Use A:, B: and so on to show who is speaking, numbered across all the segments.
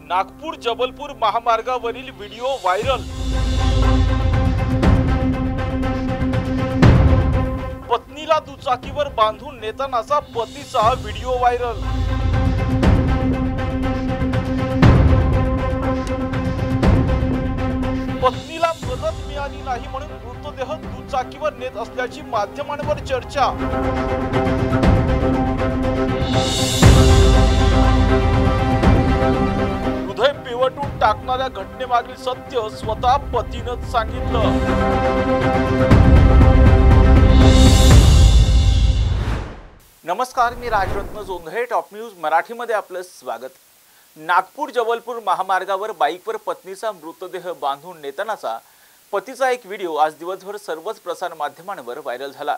A: नागपूर जबलपूर महामार्गावरील video viral. पत्नीला दुचाकीवर बांधून नेतानाचा पतीचा व्हिडिओ व्हायरल। पत्नीला मदत मिळाली नाही म्हणून मृतदेह दुचाकीवर नेत असल्याची माध्यमांवर चर्चा। हृदय पिवटून टाकणाऱ्या घटनेमागील सत्य स्वतः पतीनं सांगितलं। नमस्कार, मी राजरत्न जोंधळे, टॉप न्यूज मराठीमध्ये आपलं स्वागत। नागपूर जबलपूर महामार्गावर बाईकवर पत्नीचा मृतदेह बांधून नेतानाचा पतीचा एक व्हिडिओ आज दिवसभर सर्वच प्रसार माध्यमांवर व्हायरल झाला।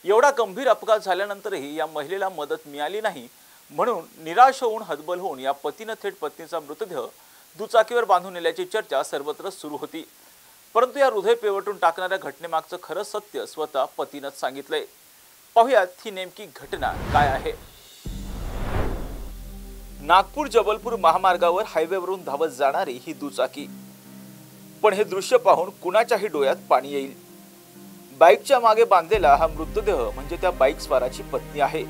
A: एवढा गंभीर अपघात झाल्यानंतरही या महिलेला मदत मिळाली नाही म्हणून निराश होऊन हतबल होऊन या पतीने थेट पत्नीचा मृतदेह दुचाकीवर बांधून नेल्याची चर्चा सर्वत्र सुरू होती। परंतु या हृदय पिवटून टाकणाऱ्या घटनेमागचं खरं सत्य स्वतः पतीनंच सांगितलंय। पाहुयात ही नेमकी घटना काय आहे। नागपूर जबलपूर महामार्गावर हायवेवरून धावत जाणारी ही दुचाकी, पण हे दृश्य पाहून कुणाच्याही डोळ्यात पाणी येईल। बाईकच्या मागे बांधलेला हा मृतदेह म्हणजे त्या बाईक स्वाराची पत्नी आहे।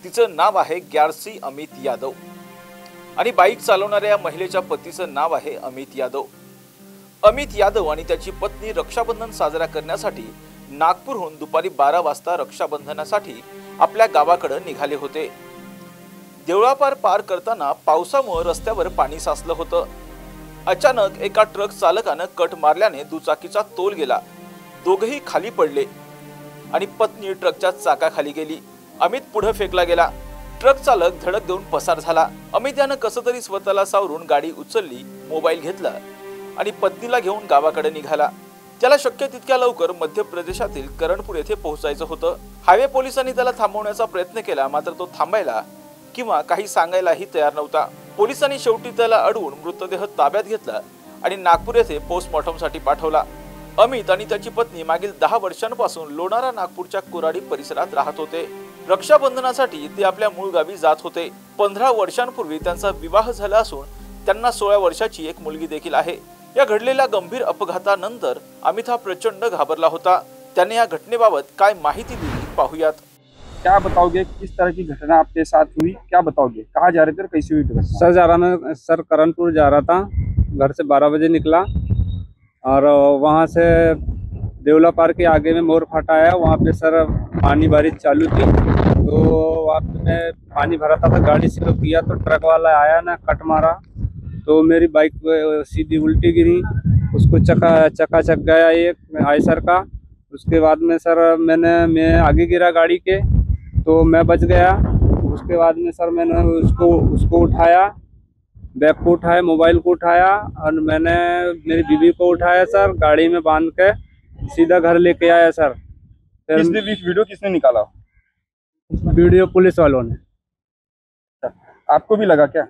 A: तिचं नाव आहे ग्यारसी अमित यादव आणि बाईक चालवणाऱ्या या महिलेच्या पतीचं नाव आहे अमित यादव। अमित यादव आणि त्याची पत्नी रक्षाबंधन साजरा करण्यासाठी नागपूरहून दुपारी 12 वाजता रक्षाबंधनासाठी आपल्या गावाकडे निघाले होते। देवळापार पार करताना पावसामुळे रस्त्यावर पाणी साचलं होतं। अचानक एका ट्रक चालकानं कट मारल्याने दुचाकीचा तोल गेला। दोघेही खाली पडले आणि पत्नी ट्रकच्या चाकाखाली गेली। अमित पुढे फेकला गेला। ट्रक चालक धडक देऊन पसार झाला। अमित यानं कसं तरी स्वतःला सावरून गाडी उचलली, मोबाईल घेतला आणि पत्नीला घेऊन गावाकडे निघाला। त्याला शक्य तितक्या लवकर मध्य प्रदेशातील करणपूर येथे पोहोचायचं होतं। हायवे पोलिसांनी त्याला थांबवण्याचा प्रयत्न केला, मात्र तो थांबायला किंवा काही सांगायलाही तयार नव्हता। पोलिसांनी शेवटी त्याला अडवून मृतदेह ताब्यात घेतला आणि नागपूर येथे पोस्टमॉर्टमसाठी पाठवला। अमित आणि त्याची पत्नी मागील 10 वर्षांपासून लोणारा नागपूरच्या कुराडी परिसरात राहत होते। रक्षाबंधनासाठी ते आपल्या मूळ गावी जात होते। 15 वर्षांपूर्वी त्यांचा विवाह झाला असून त्यांना 16 वर्षाची एक मुलगी देखील आहे। या घडलेल्या गंभीर अपघातानंतर अमित हा प्रचंड घाबरला होता। त्याने या घटनेबाबत काय माहिती दिली पाहुयात।
B: क्या बताओगे, किस तरह की घटना आपके साथ हुई, क्या बताओगे, कहाँ जा रहे थे और कैसी हुई घटना?
C: सर जा रहा मैं सर करणपुर जा रहा था। घर से 12 बजे निकला और वहाँ से देवला पार के आगे में मोर फाटा आया। वहाँ पे सर पानी बारिश चालू थी, तो वहाँ पे मैं पानी भरा था गाड़ी से किया तो ट्रक वाला आया ना, कट मारा तो मेरी बाइक सीधी उल्टी गिरी। उसको चकाचक गया एक आयसर का। उसके बाद में सर मैं आगे गिरा गाड़ी के, तो मैं बच गया। उसके बाद में सर मैंने उसको उठाया, बैग को उठाया, मोबाइल को उठाया और मैंने मेरी बीवी को उठाया सर, गाड़ी में बांध के सीधा घर लेके आया सर। फिर
B: वीडियो किसने निकाला?
C: वीडियो पुलिस वालों ने।
B: आपको भी लगा क्या?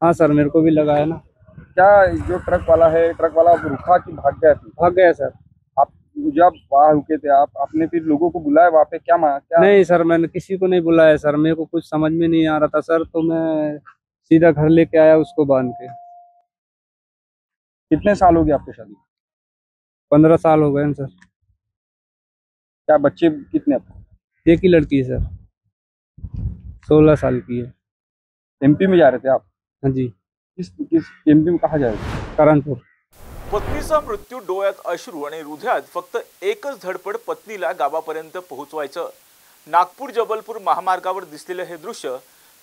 C: हाँ सर, मेरे को भी लगा है ना।
B: क्या जो ट्रक वाला है, ट्रक वाला रुका कि भाग गया?
C: भाग गया सर।
B: आप जब वहाँ रुके थे आपने फिर लोगों को बुलाया वहाँ पे? क्या
C: नहीं सर, मैंने किसी को नहीं बुलाया सर। मेरे को कुछ समझ में नहीं आ रहा था सर, तो मैं सीधा घर लेके आया उसको बांध के।
B: कितने साल हो गए आपकी शादी?
C: 15 साल हो गए सर।
B: क्या बच्चे कितने आपको?
C: एक ही लड़की है सर, 16 साल की है।
B: एमपी में जा रहे थे आप?
C: हाँ जी।
B: किस एमपी में कहाँ जा रहे थे?
C: करणपुर।
A: पत्नीचा मृत्यू, डोळ्यात अश्रू आणि हृदयात फक्त एकच धडपड पत्नीला गावापर्यंत पोहोचवायचं। नागपूर जबलपूर महामार्गावर दिसलेले हे दृश्य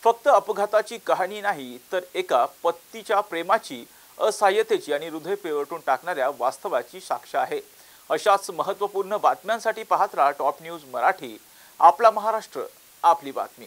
A: फक्त अपघाताची कहाणी नाही, तर एका पत्नीच्या प्रेमाची, असहाय्यतेची आणि हृदय पिवटून टाकणाऱ्या वास्तवाची साक्ष आहे। अशाच महत्त्वपूर्ण बातम्यांसाठी पाहत राहा टॉप न्यूज मराठी। आपला महाराष्ट्र, आपली बातमी।